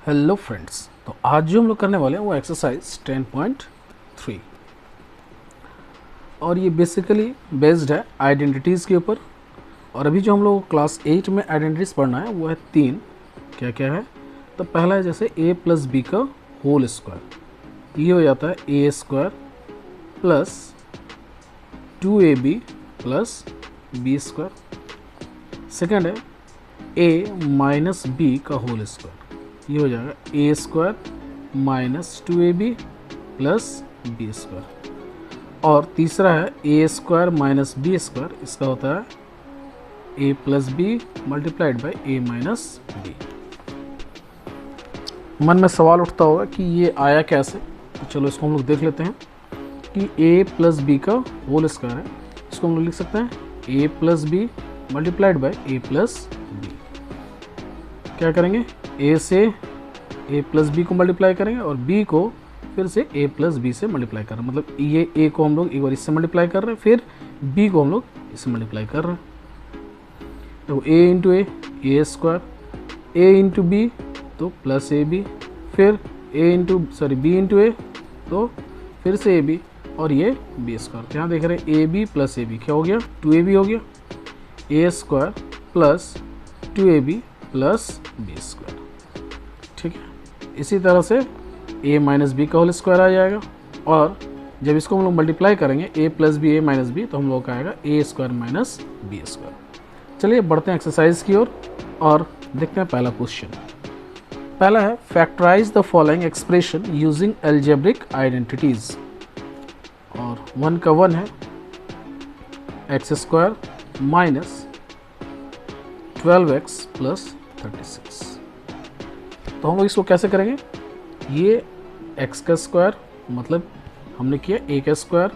Hello friends, तो आज जो हम लोग करने वाले हैं वो एक्सरसाइज 10.3 और ये बेसिकली बेस्ड है आइडेंटिटीज़ के ऊपर। और अभी जो हम लोग क्लास 8 में आइडेंटिटीज़ पढ़ना है वो है 3। क्या क्या है? तो पहला है जैसे a प्लस बी का होल स्क्वायर, ये हो जाता है A square plus 2ab plus B square. Second है a माइनस बी का होल स्क्वायर, ये हो जाएगा A square minus 2ab plus B square. और तीसरा है A square minus B square, इसका होता है A plus B multiplied by A minus B. मन में सवाल उठता होगा कि ये आया कैसे, तो चलो इसको हम लोग देख लेते हैं कि ए प्लस बी का होल स्क्वायर है, इसको हम लोग लिख सकते हैं A plus B multiplied by A plus B. क्या करेंगे, ए से ए प्लस बी को मल्टीप्लाई करेंगे और बी को फिर से ए प्लस बी से मल्टीप्लाई कर रहे हैं। मतलब ये ए को हम लोग एक बार इससे मल्टीप्लाई कर रहे हैं, फिर बी को हम लोग इससे मल्टीप्लाई कर रहे हैं। तो ए into a square, A into B तो प्लस ए बी, फिर बी इंटू ए तो फिर से ए बी और ये बी स्क्वायर। यहाँ देख रहे हैं A B plus A B क्या हो गया, 2ab हो गया। A square plus 2ab plus B square, ठीक है। इसी तरह से a माइनस बी का होल स्क्वायर आ जाएगा और जब इसको हम लोग मल्टीप्लाई करेंगे a plus B A minus B तो हम लोग का आएगा A square minus B square. चलिए बढ़ते हैं एक्सरसाइज की ओर और देखते हैं पहला क्वेश्चन। पहला है factorise the following expression using algebraic identities. और 1 का 1 है x square minus 12x plus 36। तो हम लोग इसको कैसे करेंगे, ये x का स्क्वायर मतलब हमने किया a का स्क्वायर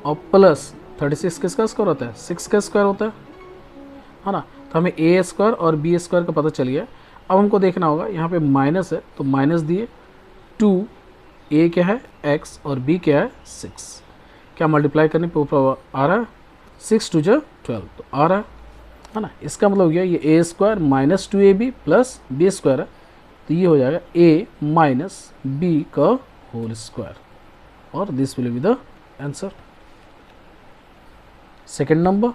और प्लस 36 किसका स्क्वायर होता है, 6 का स्क्वायर होता है ना। तो हमें a स्क्वायर और b स्क्वायर का पता चल गया। अब हमको देखना होगा यहाँ पे माइनस है तो माइनस दिए 2, a क्या है x और b क्या है 6। क्या मल्टीप्लाई करने पे ऊपर आ रहा है 6 2 जा 12 तो आ रहा है ना। इसका मतलब हो गया ये ए square minus 2ab plus B square है तो ये हो जाएगा a माइनस बी का होल स्क्वायर और this will be the answer. Second number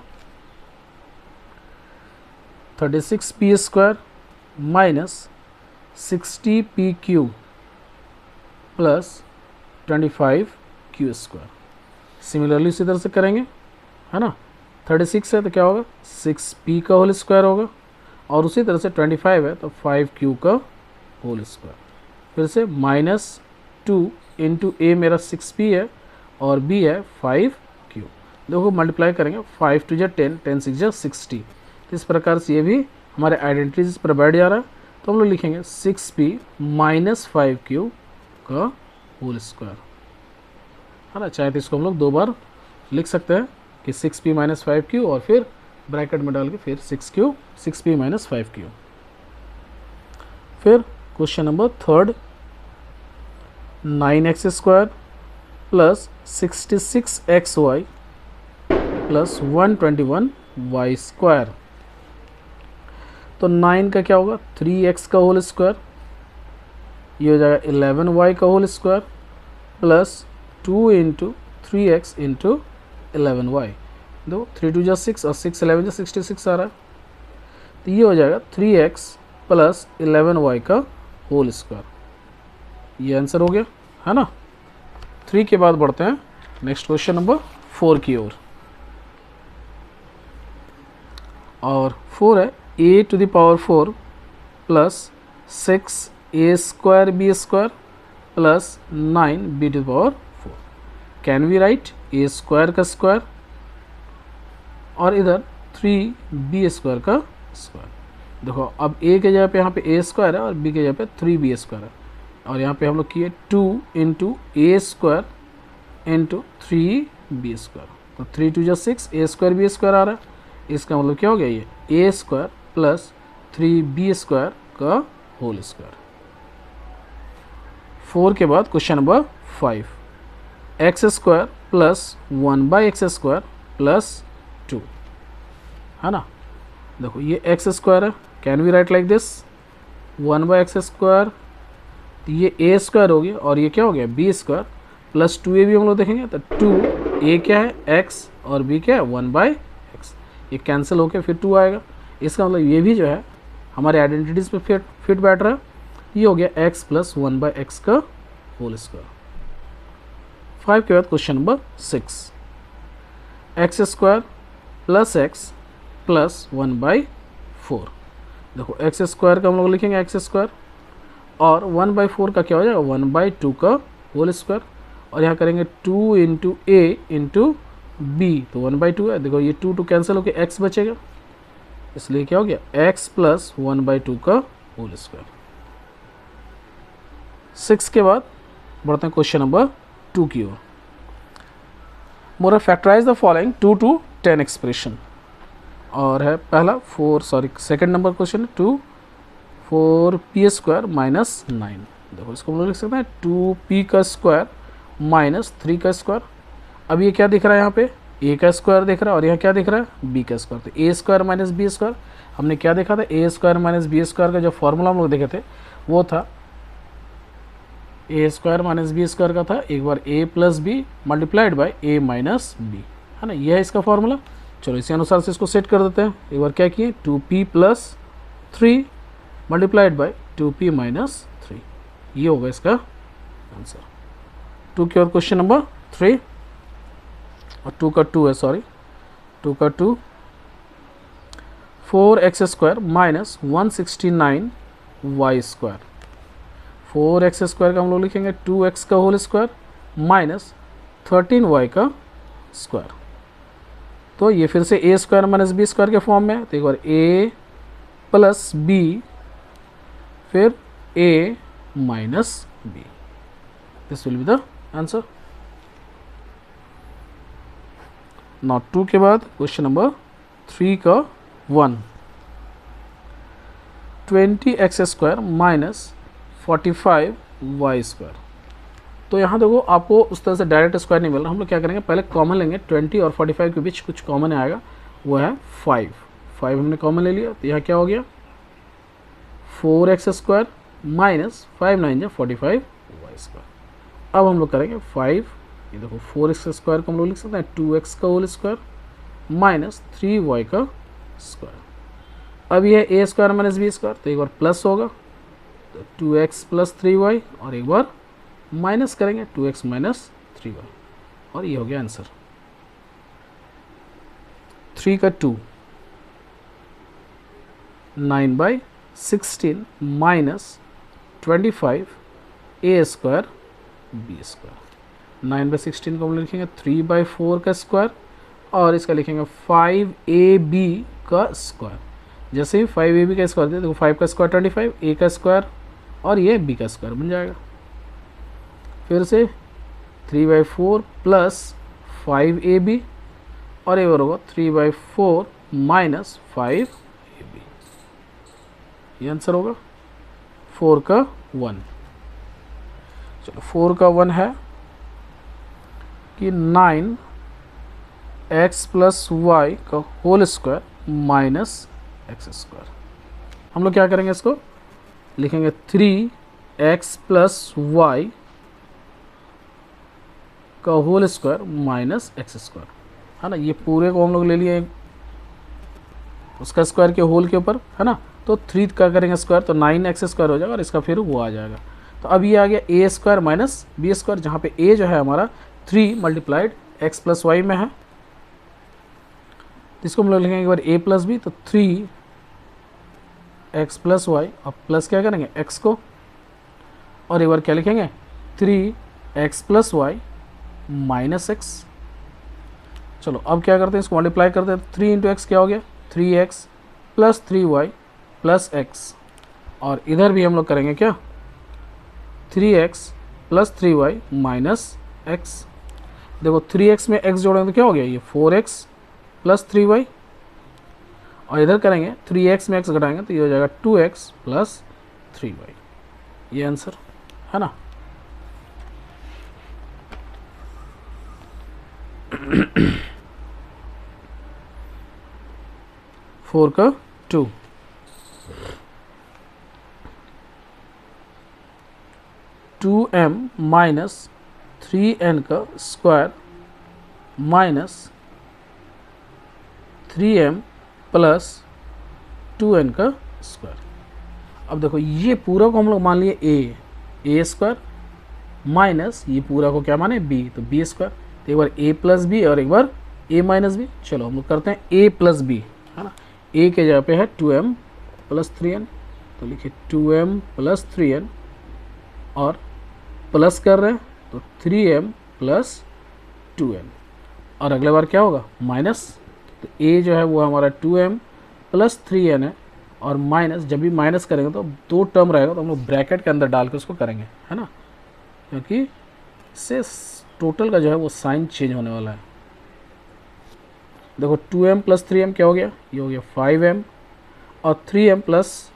36p square minus 60p Q plus 25q square. Similarly इसी तरह से करेंगे, है ना। 36 है तो क्या होगा 6p का होल स्क्वायर होगा और उसी तरह से 25 है तो 5q का होल स्क्वायर। फिर से माइनस 2 इंटू ए मेरा 6p है और b है 5q। देखो मल्टीप्लाई करेंगे 5 2 जा 10, 10 6 जा 60। तो इस प्रकार से ये भी हमारे आइडेंटिटीज पर बैठ जा रहा है। तो हम लोग लिखेंगे 6p माइनस 5q का होल स्क्वायर, है ना। चाहे तो इसको हम लोग दो बार लिख सकते हैं कि 6p माइनस 5q और फिर ब्रैकेट में डाल के फिर 6p माइनस 5q। फिर question number third 9x square plus 66xy plus 121y square. तो 9 का क्या होगा 3x का होल स्क्वायर, ये हो जाएगा 11y का whole square plus 2 into 3x into 11y। दो 3 2 जा 6 और 6 11 जा 66 आ रहा है तो ये हो जाएगा 3x प्लस 11y का होल स्क्वायर। ये आंसर हो गया, है ना। 3 के बाद बढ़ते हैं नेक्स्ट क्वेश्चन नंबर 4 की ओर। और 4 है a to the power 4 plus 6a square b square plus 9b to the power 4। Can we write a square का स्क्वायर और इधर 3b स्क्वायर का स्क्वायर। देखो अब a के जगह पे यहाँ पे a स्क्वायर है और b के जगह पे 3b स्क्वायर है और यहाँ पे हम लोग किए 2 into a square into 3b square. तो 3 2 जा 6 a स्क्वायर b स्क्वायर आ रहा है। इसका मतलब क्या हो गया, ये a square plus 3b square का होल स्क्वायर। 4 के बाद question number 5 x square plus 1/x square plus 2, है ना। देखो ये एक्स स्क्वायर है, can we write like this 1/x square तो ये ए स्क्वायर हो गया और ये क्या हो गया बी स्क्वायर प्लस 2a भी हम लोग देखेंगे तो 2a क्या है x और b क्या है 1/x। ये कैंसिल होके फिर 2 आएगा। इसका मतलब ये भी जो है हमारे आइडेंटिटीज़ पे फिट बैठ रहा है। ये हो गया x प्लस 1/x का होल स्क्वायर। 5 के बाद question number 6, x square plus x plus 1/4। देखो एक्स स्क्वायर का हम लोग लिखेंगे एक्स स्क्वायर और 1/4 का क्या हो जाएगा 1/2 का होल स्क्वायर और यहाँ करेंगे 2 इंटू ए इंटू बी तो 1/2 है। देखो ये 2 कैंसिल होकर x बचेगा, इसलिए क्या हो गया x प्लस 1/2 का होल स्क्वायर। 6 के बाद बढ़ते हैं क्वेश्चन नंबर 2 की ओर। More factorise the following 2 to 10 expression और है पहला second number question 2 4p square minus 9। देखो इसको हम लोग लिख सकते हैं 2p का स्क्वायर माइनस 3 का स्क्वायर। अब ये क्या दिख रहा है यहाँ पे a का स्क्वायर दिख रहा है और यहाँ क्या दिख रहा है b का स्क्वायर। तो a square minus B square हमने क्या देखा था a square minus B square का जो फॉर्मूला हम लोग देखे थे वो था a square minus B square का था एक बार a plus B multiplied by a minus b, है ना, यह है इसका फॉर्मूला। चलो इसी अनुसार से इसको सेट कर देते हैं। एक बार क्या किए 2p plus 3 multiplied by 2p minus 3, ये होगा इसका आंसर। 2 की और क्वेश्चन नंबर 3 और 2 का 2 है 2 का 2 4x square minus 169y square. 4x square का हम लोग लिखेंगे 2x का होल स्क्वायर माइनस 13y का स्क्वायर। तो ये फिर से a square minus B square के फॉर्म में है। तो एक बार a प्लस बी फिर a minus b, this will be the answer. Now 2 के बाद क्वेश्चन नंबर 3 का 1 20x square minus 45y square. तो यहाँ देखो आपको उस तरह से डायरेक्ट स्क्वायर नहीं मिल रहा, हम लोग क्या करेंगे पहले कॉमन लेंगे। 20 और 45 के बीच कुछ कॉमन आएगा, वो है 5 हमने कॉमन ले लिया। तो यहाँ क्या हो गया 4x स्क्वायर माइनस 5 9 या 45y स्क्वायर। अब हम लोग करेंगे 5, ये देखो 4x स्क्वायर को हम लोग लिख सकते हैं 2x का होल स्क्वायर माइनस 3y का स्क्वायर। अब ये a square minus B square, तो एक बार प्लस होगा तो 2x प्लस 3y और एक बार माइनस करेंगे 2x माइनस 3y और ये हो गया आंसर। 3 का 2 9/16 minus 25 a square b square. 9/16 को हम लिखेंगे 3/4 का स्क्वायर और इसका लिखेंगे 5ab का स्क्वायर। जैसे ही 5ab का स्क्वायर दे देखो 5 का स्क्वायर 25, a का स्क्वायर और ये b का स्क्वायर बन जाएगा। फिर से 3/4 प्लस 5ab और ये होगा 3/4 माइनस 5ab, ये आंसर होगा 4 का 1। चलो 4 का 1 है कि 9x प्लस वाई का whole square minus x square. हम लोग क्या करेंगे इसको लिखेंगे 3x प्लस वाई का whole square minus x square, है ना। ये पूरे को हम लोग ले लिए उसका स्क्वायर के होल के ऊपर, है ना। तो 3 का करेंगे स्क्वायर तो 9x स्क्वायर हो जाएगा और इसका फिर वो आ जाएगा। तो अब ये आ गया a square minus B square, जहाँ पे a जो है हमारा 3 मल्टीप्लाइड x प्लस वाई में है। इसको हम लोग लिखेंगे एक बार a प्लस बी, तो 3x प्लस वाई और प्लस क्या करेंगे x को और एक बार क्या लिखेंगे 3x plus Y minus x. चलो अब क्या करते हैं इसको मल्टीप्लाई करते हैं। 3 इंटू एक्स क्या हो गया 3x plus 3y plus x और इधर भी हम लोग करेंगे क्या 3x plus 3y minus x। देखो 3x में x जोड़ेंगे तो क्या हो गया ये 4x प्लस 3y और इधर करेंगे 3x में x घटाएंगे तो ये हो जाएगा 2x प्लस 3y, ये आंसर है ना। फोर का 2 2m माइनस 3n का square minus 3m plus 2n का स्क्वायर। अब देखो ये पूरा को हम लोग मान लिए ए स्क्वायर माइनस ये पूरा को क्या माने बी, तो बी स्क्वायर। तो एक बार ए प्लस बी और एक बार ए माइनस बी। चलो हम लोग करते हैं ए प्लस बी, है ना। ए के जगह पे है 2m प्लस 3n, तो लिखिए 2m प्लस 3n और प्लस कर रहे हैं तो 3m प्लस 2n और अगले बार क्या होगा माइनस। तो ए जो है वो हमारा 2m प्लस 3n है और माइनस, जब भी माइनस करेंगे तो दो टर्म रहेगा तो हम लोग ब्रैकेट के अंदर डाल के उसको करेंगे, है ना, क्योंकि इससे टोटल का जो है वो साइन चेंज होने वाला है। देखो 2m प्लस 3m क्या हो गया, ये हो गया 5m और 3m plus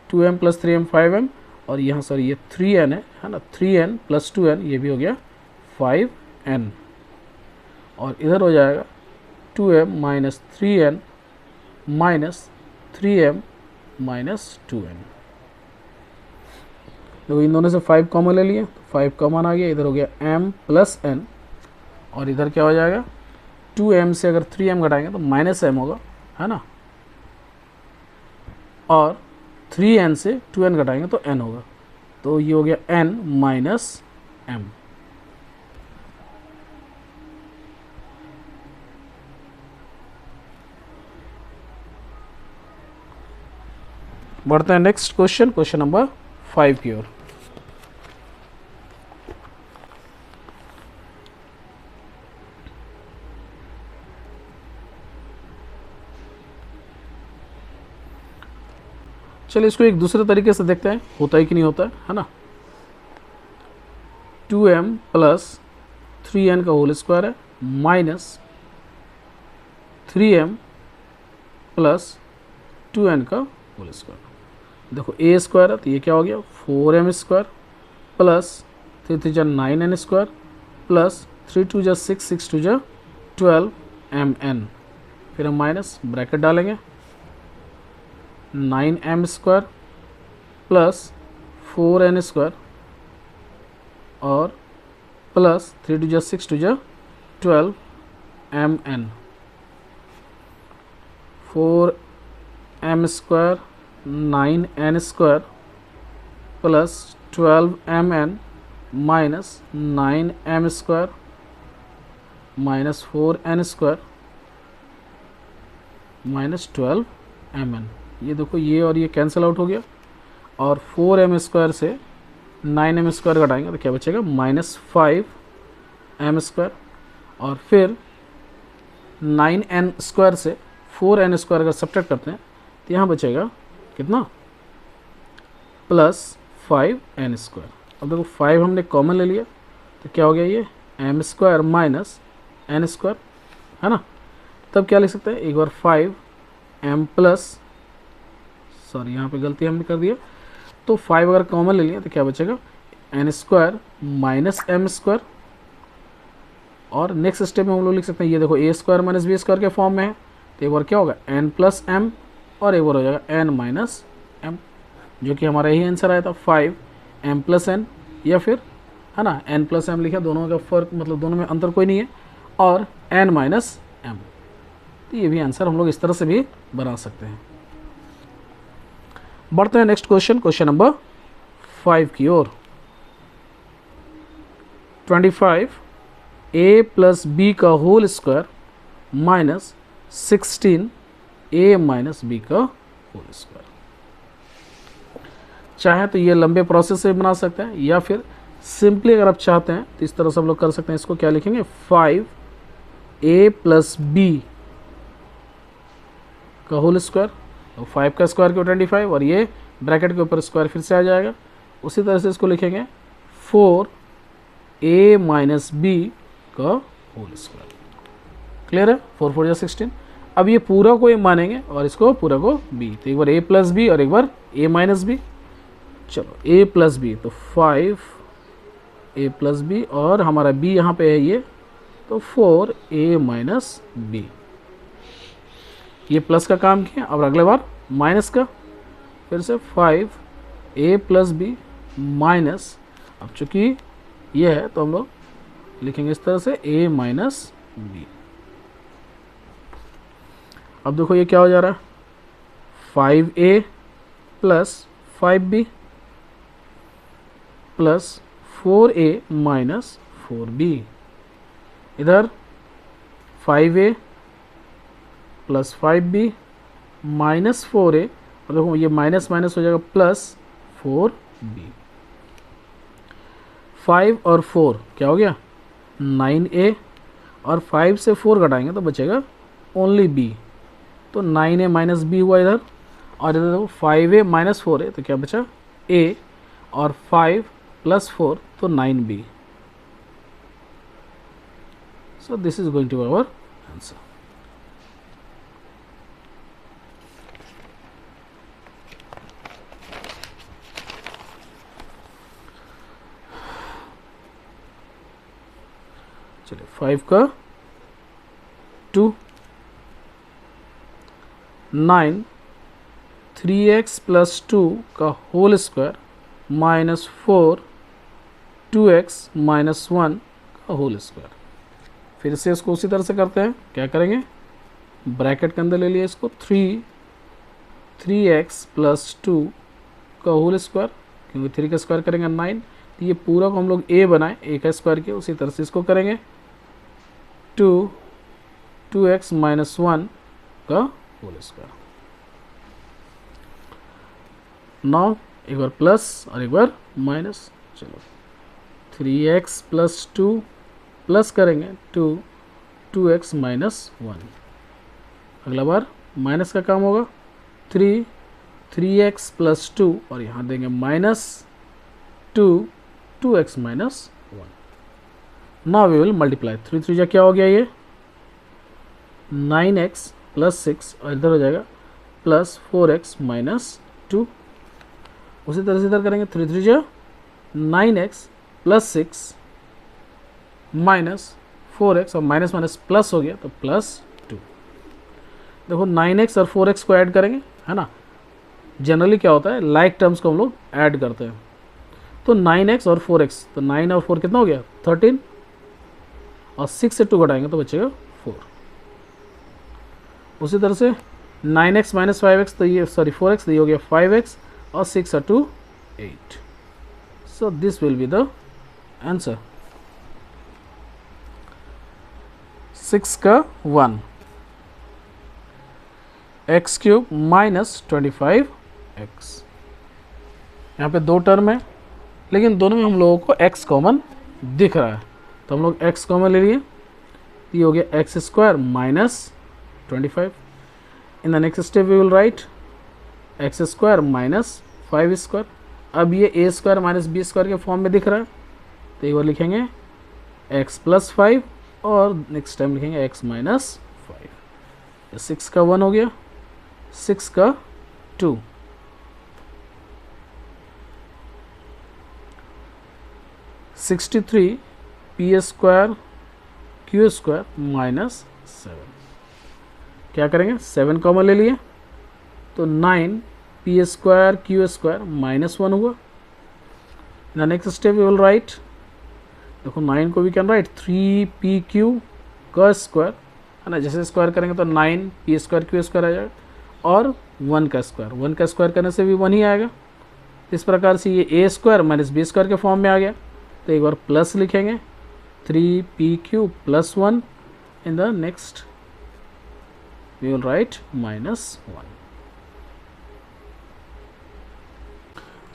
2m plus 3m 5m और यहाँ सर ये 3n है ना, 3n प्लस 2n ये भी हो गया 5n और इधर हो जाएगा 2m minus 3n minus 3m minus 2n। देखो इन दोनों से 5 कॉमन ले लिए तो 5 कॉमन आ गया, इधर हो गया m प्लस n और इधर क्या हो जाएगा 2m से अगर 3m घटाएंगे तो माइनस m होगा, है ना, और 3n से 2n घटाएंगे तो n होगा, तो ये हो गया n माइनस m। बढ़ते हैं नेक्स्ट क्वेश्चन, क्वेश्चन नंबर 5 की ओर। चलिए इसको एक दूसरे तरीके से देखते हैं होता है कि नहीं होता है ना। 2m प्लस 3n का होल स्क्वायर है माइनस 3m प्लस 2n का होल स्क्वायर। देखो ए स्क्वायर है तो ये क्या हो गया 4m square plus 3 3 9n square plus 3 2 6 6 2 12mn, फिर हम माइनस ब्रैकेट डालेंगे 9m square plus 4n square और plus 3 2 6 2 12mn, 4m square 9n square plus 12mn minus 9m square minus 4n square minus 12mn। ये देखो ये और ये कैंसिल आउट हो गया और 4m स्क्वायर से 9m स्क्वायर घटाएंगे तो क्या बचेगा माइनस 5m स्क्वायर और फिर 9n स्क्वायर से 4n स्क्वायर अगर सब्ट्रैक्ट करते हैं तो यहाँ बचेगा कितना प्लस 5n स्क्वायर। अब देखो 5 हमने कॉमन ले लिया तो क्या हो गया ये m square minus n square, है ना। तब क्या लिख सकते हैं एक बार 5m प्लस, सॉरी यहाँ पे गलती हमने कर दिया, तो 5 अगर कॉमन ले लिया तो क्या बचेगा n square minus m square और नेक्स्ट स्टेप में हम लोग लिख सकते हैं ये देखो a square minus B square के फॉर्म में है तो एक बार क्या होगा n प्लस m और एक बार हो जाएगा n माइनस m, जो कि हमारा यही आंसर आया था 5m प्लस n, या फिर है ना n प्लस m लिखा, दोनों का फर्क मतलब दोनों में अंतर कोई नहीं है, और n माइनस m। तो ये भी आंसर हम लोग इस तरह से भी बना सकते हैं। बढ़ते हैं नेक्स्ट क्वेश्चन, क्वेश्चन नंबर 5 की ओर। 25 a प्लस बी का whole square minus 16 a minus B का होल स्क्वायर। चाहे तो ये लंबे प्रोसेस से बना सकते हैं या फिर सिंपली अगर आप चाहते हैं तो इस तरह से हम लोग कर सकते हैं। इसको क्या लिखेंगे 5a प्लस बी का होल स्क्वायर, तो 5 का स्क्वायर क्यों 25 और ये ब्रैकेट के ऊपर स्क्वायर फिर से आ जाएगा। उसी तरह से इसको लिखेंगे 4a माइनस बी का होल स्क्वायर। क्लियर है, 4 4 16। अब ये पूरा को a मानेंगे और इसको पूरा को b, तो एक बार a प्लस बी और एक बार a माइनस बी। चलो a प्लस बी तो 5a प्लस बी और हमारा b यहाँ पे है ये, तो 4a माइनस बी। ये प्लस का काम किया, अब अगले बार माइनस का, फिर से 5a प्लस बी माइनस, अब चूंकि ये है तो हम लोग लिखेंगे इस तरह से a माइनस बी। अब देखो ये क्या हो जा रहा है, 5a plus 5b plus 4a minus 4b। इधर 5a plus 5b minus 4a, और देखो ये माइनस माइनस हो जाएगा प्लस 4b। 5 और 4 क्या हो गया 9a, और 5 से 4 घटाएंगे तो बचेगा ओनली b, तो 9a माइनस b हुआ इधर। और इधर देखो 5a माइनस 4a तो क्या बचा a, और 5 प्लस 4 तो 9b। So this is going to our answer. चलिए 5 का 2, 9 3x प्लस 2 का whole square minus 4 2x minus 1 का होल स्क्वायर। फिर से इसको उसी तरह से करते हैं, क्या करेंगे ब्रैकेट के अंदर ले लिए इसको 3x प्लस 2 का होल स्क्वायर, क्योंकि 3 का स्क्वायर करेंगे 9, तो ये पूरा को हम लोग a बनाएं, a का स्क्वायर किया, उसी तरह से इसको करेंगे 2x माइनस 1 का होल स्क्वायर। नाउ एक बार प्लस और एक बार माइनस, चलो 3x प्लस 2 प्लस करेंगे 2x माइनस 1। अगला बार माइनस का काम होगा 3x प्लस 2, और यहाँ देंगे minus 2x minus 1। Now we will multiply 3 जा क्या हो गया ये 9x प्लस 6, और इधर हो जाएगा प्लस 4x माइनस 2। उसी तरह से इधर करेंगे 3 जा 9x प्लस 6 माइनस 4x, और माइनस माइनस प्लस हो गया तो प्लस 2। देखो 9x और 4x को ऐड करेंगे, है ना, जनरली क्या होता है लाइक टर्म्स को हम लोग ऐड करते हैं। तो 9x और 4x, तो 9 और 4 कितना हो गया 13, और 6 से 2 घटाएंगे तो बचेगा 4। उसी तरह से 9x माइनस 5x, तो ये सॉरी 4x, तो ये हो गया 5x, और 6 और 2 8। सो this will be the answer. 6 का 1 एक्स क्यूब माइनस 25x। यहाँ पे दो टर्म है, लेकिन दोनों में हम लोगों को x कॉमन दिख रहा है, तो हम लोग x कॉमन ले लिए, ये हो गया x square minus 25। In the next step we will write x square minus 5 square. अब ये a square minus B square के फॉर्म में दिख रहा है, तो एक बार लिखेंगे x प्लस 5, और नेक्स्ट टाइम लिखेंगे x माइनस 5। 6 का 1 हो गया, 6 का 2, 63 p square q square minus 7। क्या करेंगे 7 कॉमन ले लिए, तो 9 p square q square minus 1 हुआ। The next step we will write, देखो 9 को वी कैन राइट 3pq का स्क्वायर, है ना, जैसे स्क्वायर करेंगे तो 9 पी स्क्वायर क्यू स्क्वायर आ जाएगा, और 1 का स्क्वायर करने से भी 1 ही आएगा। इस प्रकार से ये a square minus B square के फॉर्म में आ गया, तो एक बार प्लस लिखेंगे 3pq plus 1। In the next we will write minus 1।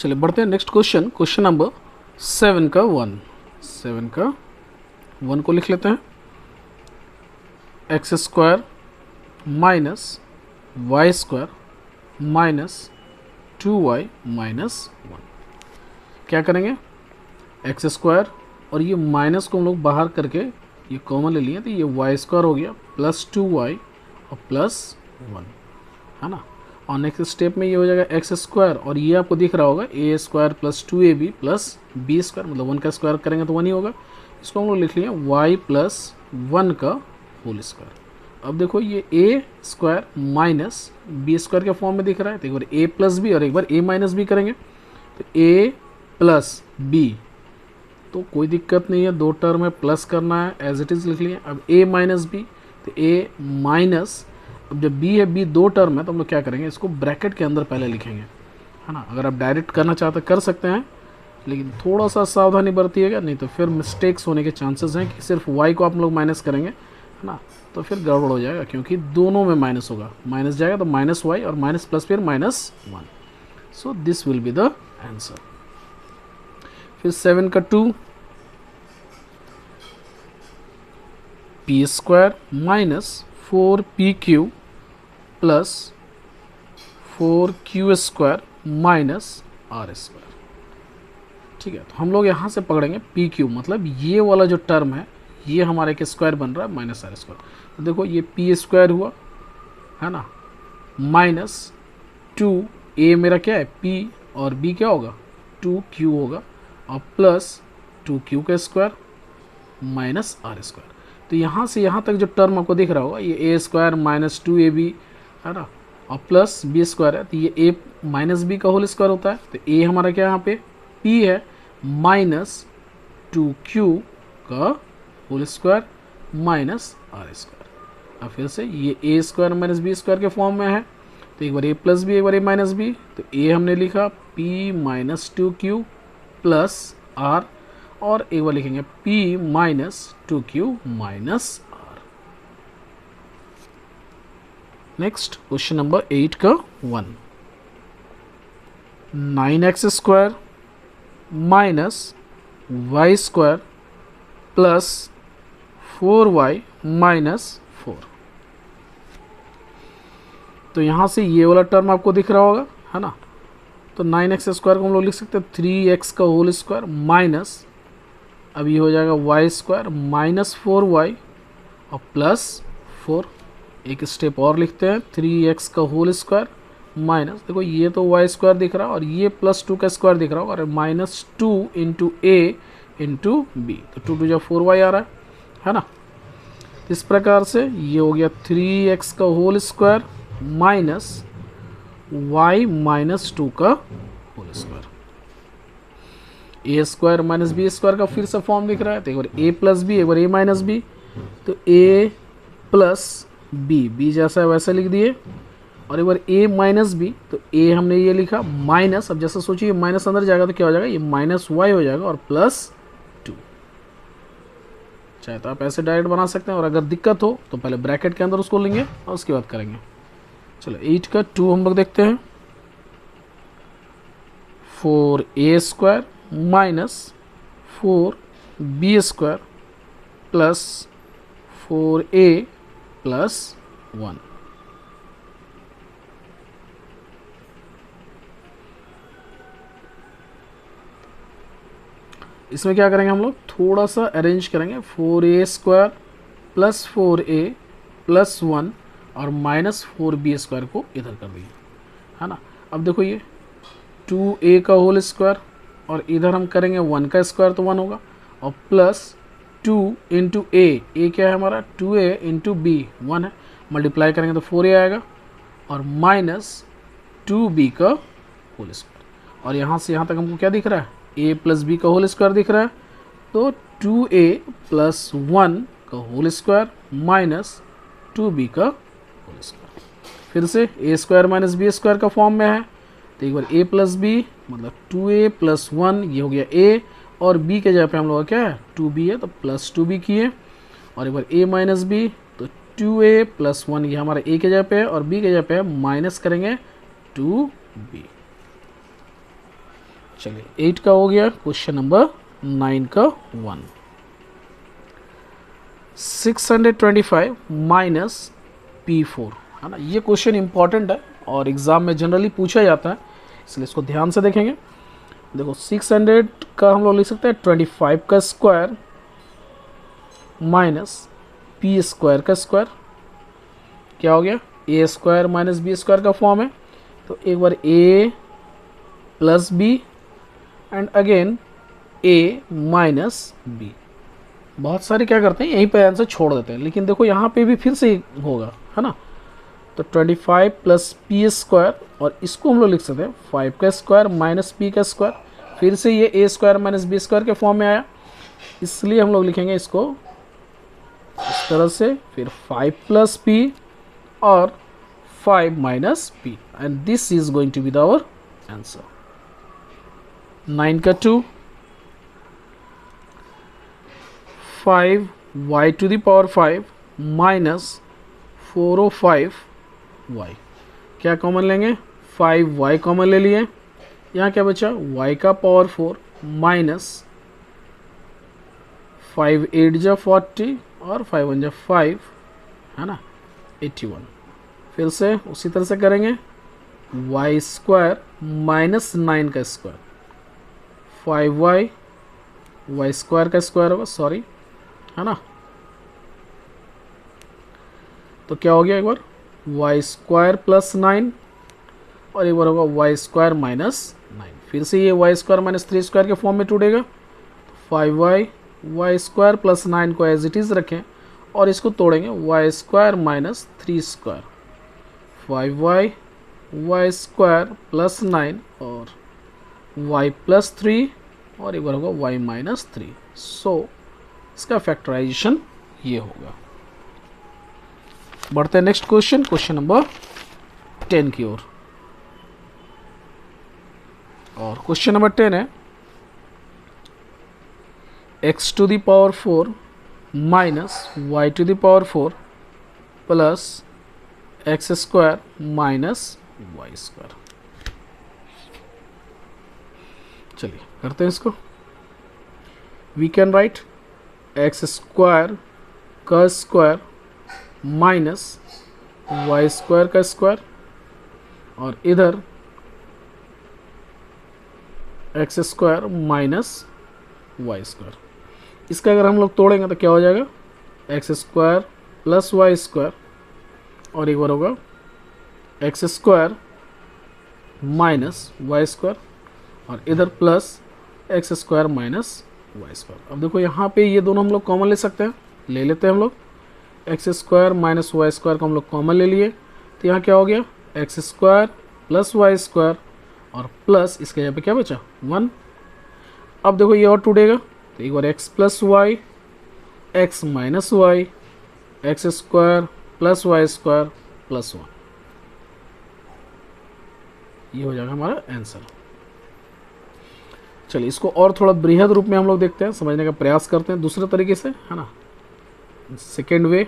चलिए बढ़ते हैं नेक्स्ट क्वेश्चन, क्वेश्चन नंबर 7 का 1। 7 का 1 को लिख लेते हैं, x square minus Y square minus 2y minus 1। क्या करेंगे एक्स स्क्वायर, और ये माइनस को हम लोग बाहर करके ये कॉमन ले लिए, तो ये वाई स्क्वायर हो गया प्लस 2y और प्लस 1, है ना। और नेक्स्ट स्टेप में ये हो जाएगा एक्स स्क्वायर, और ये आपको दिख रहा होगा A square plus 2ab plus B square, मतलब 1 का स्क्वायर करेंगे तो 1 ही होगा। इसको हम लोग लिख लिए y प्लस 1 का होल स्क्वायर। अब देखो ये ए स्क्वायर माइनस बी स्क्वायर के फॉर्म में दिख रहा है, तो एक बार ए प्लस बी और एक बार ए माइनस बी करेंगे, तो ए प्लस बी, तो कोई दिक्कत नहीं है, दो टर्म है, प्लस करना है, एज इट इज़ लिख लिए। अब ए माइनस बी, तो ए माइनस, अब जब बी है, बी दो टर्म है, तो हम लोग क्या करेंगे, इसको ब्रैकेट के अंदर पहले लिखेंगे, है ना। अगर आप डायरेक्ट करना चाहते कर सकते हैं, लेकिन थोड़ा सा सावधानी बरतिएगा, नहीं तो फिर मिस्टेक्स होने के चांसेस हैं कि सिर्फ y को आप लोग माइनस करेंगे, है ना, तो फिर गड़बड़ हो जाएगा, क्योंकि दोनों में माइनस होगा, माइनस जाएगा तो माइनस वाई और माइनस प्लस फिर -1। So this will be the answer. फिर 7 का 2, p square minus 4pq plus 4q square minus r square. ठीक है, तो हम लोग यहाँ से पकड़ेंगे पी क्यू, मतलब ये वाला जो टर्म है ये हमारे के स्क्वायर बन रहा है माइनस आर स्क्वायर। तो देखो ये पी स्क्वायर हुआ, है ना, माइनस 2 ए मेरा क्या है पी, और बी क्या होगा 2q होगा, और प्लस 2q का स्क्वायर माइनस आर स्क्वायर। तो यहाँ से यहाँ तक जो टर्म आपको दिख रहा होगा ये ए स्क्वायर माइनस 2ab, है ना, और प्लस बी स्क्वायर है, तो ये ए माइनस बी का होल स्क्वायर होता है। तो ए हमारा क्या यहाँ पे p है माइनस 2q का whole square minus r square. अब फिर से ये ए स्क्वायर माइनस बी स्क्वायर के फॉर्म में है, तो एक बार ए प्लस बी एक बार ए माइनस बी, तो ए हमने लिखा p minus 2q plus are, और एक बार लिखेंगे p minus 2q minus r. Next question number 8 का 1, 9x square minus Y square plus 4y minus 4। तो यहाँ से ये वाला टर्म आपको दिख रहा होगा, है ना, तो 9x स्क्वायर को हम लोग लिख सकते हैं 3x का होल स्क्वायर माइनस, अब ये हो जाएगा y स्क्वायर माइनस 4y और प्लस 4। एक स्टेप और लिखते हैं, 3x का होल स्क्वायर माइनस, देखो ये तो y स्क्वायर दिख रहा है और ये प्लस 2 का स्क्वायर दिख रहा होगा, और माइनस 2 इंटू ए इंटू बी, तो 2 2 4y आ रहा है ना। इस प्रकार से ये हो गया 3x का whole square minus y minus 2 का whole square. A square minus B square का फिर से फॉर्म दिख रहा है, तो एक बार ए प्लस बी एक बार ए माइनस बी, तो ए प्लस बी, बी जैसा है वैसा लिख दिए, और एक बार a माइनस बी, तो a हमने ये लिखा माइनस, अब जैसा सोचिए माइनस अंदर जाएगा तो क्या हो जाएगा, ये माइनस y हो जाएगा और प्लस 2। चाहे तो आप ऐसे डायरेक्ट बना सकते हैं, और अगर दिक्कत हो तो पहले ब्रैकेट के अंदर उसको लेंगे और उसके बाद करेंगे। चलो 8 का 2 हम लोग देखते हैं, 4a square minus 4b square plus 4a plus 1। इसमें क्या करेंगे हम लोग, थोड़ा सा अरेंज करेंगे, 4a square plus 4a plus 1 और माइनस 4b स्क्वायर को इधर कर दिए, है ना। अब देखो ये 2a का होल स्क्वायर, और इधर हम करेंगे 1 का स्क्वायर तो 1 होगा, और प्लस 2 इंटू ए क्या है हमारा 2a इंटू बी 1 है, मल्टीप्लाई करेंगे तो 4a आएगा, और माइनस 2b का होल स्क्वायर, और यहाँ से यहाँ तक हमको क्या दिख रहा है, a प्लस बी का होल स्क्वायर दिख रहा है, तो 2a प्लस 1 का होल स्क्वायर माइनस 2b का होल स्क्वायर। फिर से a square minus B square का फॉर्म में है, तो एक बार a प्लस बी मतलब 2a प्लस 1, ये हो गया a, और b के जगह पे हम लोग क्या है 2b है, तो प्लस 2b किए, और एक बार a माइनस बी, तो 2a प्लस 1 ये हमारा a के जगह पे है, और b के जगह पे माइनस करेंगे 2b। चलिए 8 का हो गया, क्वेश्चन नंबर 9 का 1, 625 माइनस P4, है ना। ये क्वेश्चन इंपॉर्टेंट है और एग्जाम में जनरली पूछा जाता है, इसलिए इसको ध्यान से देखेंगे। देखो 600 का हम लोग लिख सकते हैं 25 का स्क्वायर माइनस पी स्क्वायर का स्क्वायर, क्या हो गया A square minus B square का फॉर्म है, तो एक बार A plus B and again a minus B, बहुत सारे क्या करते हैं यहीं पे आंसर छोड़ देते हैं, लेकिन देखो यहाँ पे भी फिर से होगा, है ना। तो 25 प्लस पी स्क्वायर, और इसको हम लोग लिख सकते हैं 5 का स्क्वायर माइनस पी का स्क्वायर। फिर से ये ए स्क्वायर माइनस बी स्क्वायर के फॉर्म में आया, इसलिए हम लोग लिखेंगे इसको इस तरह से, फिर 5 प्लस पी और 5 minus p, and this is going to be our answer. 9 का 2, 5 y to the power 5 minus 405 y। क्या कॉमन लेंगे, 5y कॉमन ले लिए, यहाँ क्या बचा y का पावर 4 माइनस 5 8 जा 40 और 5 1 जा 5, है ना, 81। फिर से उसी तरह से करेंगे, y स्क्वायर माइनस 9 का स्क्वायर, 5y, y स्क्वायर का स्क्वायर होगा, सॉरी, है ना। तो क्या हो गया, एक बार y स्क्वायर प्लस 9 और एक बार होगा y स्क्वायर माइनस 9। फिर से ये y स्क्वायर माइनस 3 स्क्वायर के फॉर्म में टूटेगा। 5y, y स्क्वायर प्लस 9 को एज इट इज़ रखें और इसको तोड़ेंगे, y square minus 3 square, 5y, y square plus 9 और y प्लस 3 और एक बार होगा y माइनस 3। सो इसका फैक्टराइजेशन ये होगा। बढ़ते हैं नेक्स्ट क्वेश्चन, क्वेश्चन नंबर 10 की ओर। और क्वेश्चन नंबर 10 है x to the power 4 minus y to the power 4 plus x square minus Y square. चलिए करते हैं इसको। We can write x square का स्क्वायर माइनस वाई स्क्वायर का स्क्वायर, और इधर x square minus Y square. इसका अगर हम लोग तोड़ेंगे तो क्या हो जाएगा, x square plus Y square और एक बार होगा x square minus Y square और इधर plus x square minus Y square. अब देखो यहाँ पे ये दोनों हम लोग कॉमन ले सकते हैं, ले लेते हैं हम लोग। X square minus Y square को हम लोग कॉमन ले लिए, तो यहाँ क्या हो गया, x square plus Y square और प्लस इसके यहाँ पे क्या बचा 1। अब देखो ये और टूटेगा, तो एक बार X plus Y, X minus Y, X square plus Y square plus 1, ये हो जाएगा हमारा आंसर। चलिए इसको और थोड़ा बृहद रूप में हम लोग देखते हैं, समझने का प्रयास करते हैं दूसरे तरीके से, है ना। सेकेंड वे,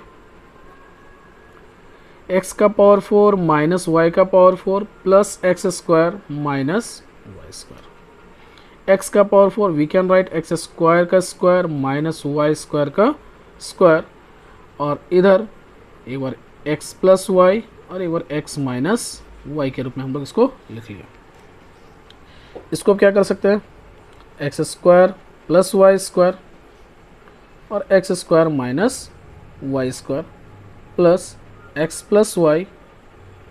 एक्स का पावर 4 माइनस वाई का power 4 plus x square minus Y square. X का power 4 we can write x square का स्क्वायर माइनस वाई स्क्वायर का स्क्वायर, और इधर एक बार एक्स प्लस वाई और एक बार एक्स माइनस वाई के रूप में हम लोग इसको लिख लिया। इसको क्या कर सकते हैं, x square plus Y square और X square minus Y square plus X plus Y,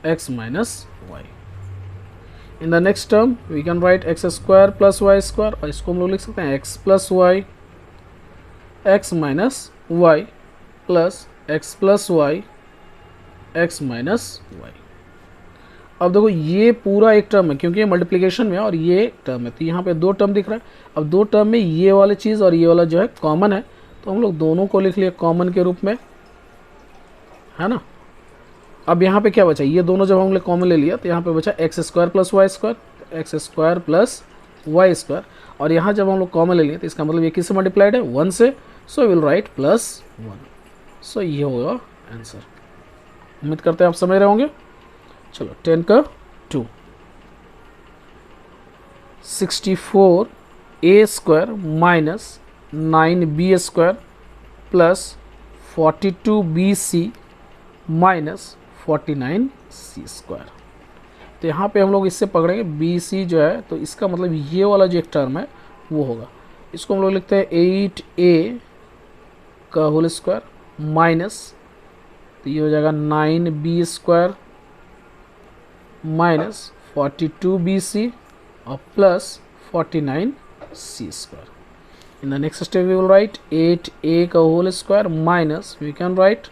X minus Y. In the next term we can write x square plus Y square, और इसको हम लोग लिख सकते हैं X plus Y, X minus Y plus X plus Y, X minus Y. अब देखो ये पूरा एक टर्म है क्योंकि ये मल्टीप्लिकेशन में है और ये टर्म है, तो यहाँ पे दो टर्म दिख रहा है। अब दो टर्म में ये वाली चीज़ और ये वाला जो है कॉमन है, तो हम लोग दोनों को लिख लिए कॉमन के रूप में, है ना। अब यहाँ पे क्या बचा, ये दोनों जब हम लोग कॉमन ले लिया तो यहाँ पे बचा x square plus Y square, x square plus Y square, और यहाँ जब हम लोग कॉमन ले लिए तो इसका मतलब ये किससे मल्टीप्लाइड है, 1 से, सो विल राइट प्लस 1। सो ये होगा आंसर। उम्मीद करते हैं आप समझ रहे होंगे। चलो 10 का 2, 64 A square minus 9 B square plus 42 B C minus 49 C square. तो यहाँ पे हम लोग इससे पकड़ेंगे बी सी जो है, तो इसका मतलब ये वाला जो एक टर्म है वो होगा, इसको हम लोग लिखते हैं 8a का होल स्क्वायर माइनस, तो ये हो जाएगा 9b square minus 42 B c और plus 49 C square. In the next step we will write 8a का whole square minus we can write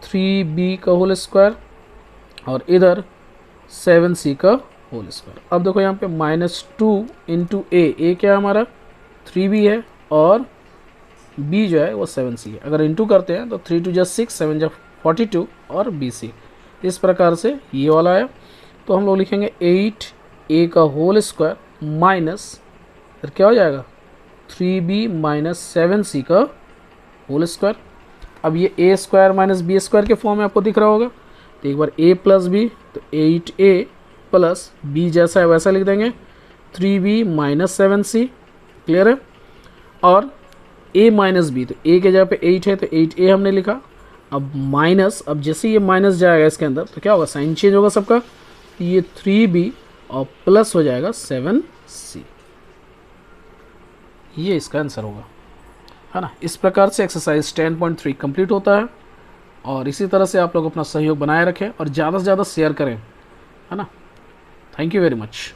3b का होल स्क्वायर और इधर 7c का होल स्क्वायर। अब देखो यहाँ पे -2 इंटू ए क्या है हमारा 3b है और b जो है वो 7c है। अगर इंटू करते हैं तो 3 2 6 7 जा 42 और bc इस प्रकार से ये वाला है। तो हम लोग लिखेंगे 8a का होल स्क्वायर माइनस फिर क्या हो जाएगा 3b माइनस 7c का होल स्क्वायर। अब ये a square minus B square के फॉर्म में आपको दिख रहा होगा, तो एक बार a प्लस बी तो 8a प्लस b जैसा है वैसा लिख देंगे 3b माइनस 7c। क्लियर है। और a माइनस बी तो a के जगह पे 8 है तो 8a हमने लिखा। अब माइनस, अब जैसे ये माइनस जाएगा इसके अंदर तो क्या होगा, साइन चेंज होगा सबका, ये 3b और प्लस हो जाएगा 7c। ये इसका आंसर होगा, है ना। इस प्रकार से एक्सरसाइज 10.3 कंप्लीट होता है। और इसी तरह से आप लोग अपना सहयोग बनाए रखें और ज़्यादा से ज़्यादा शेयर करें, है ना। Thank you very much.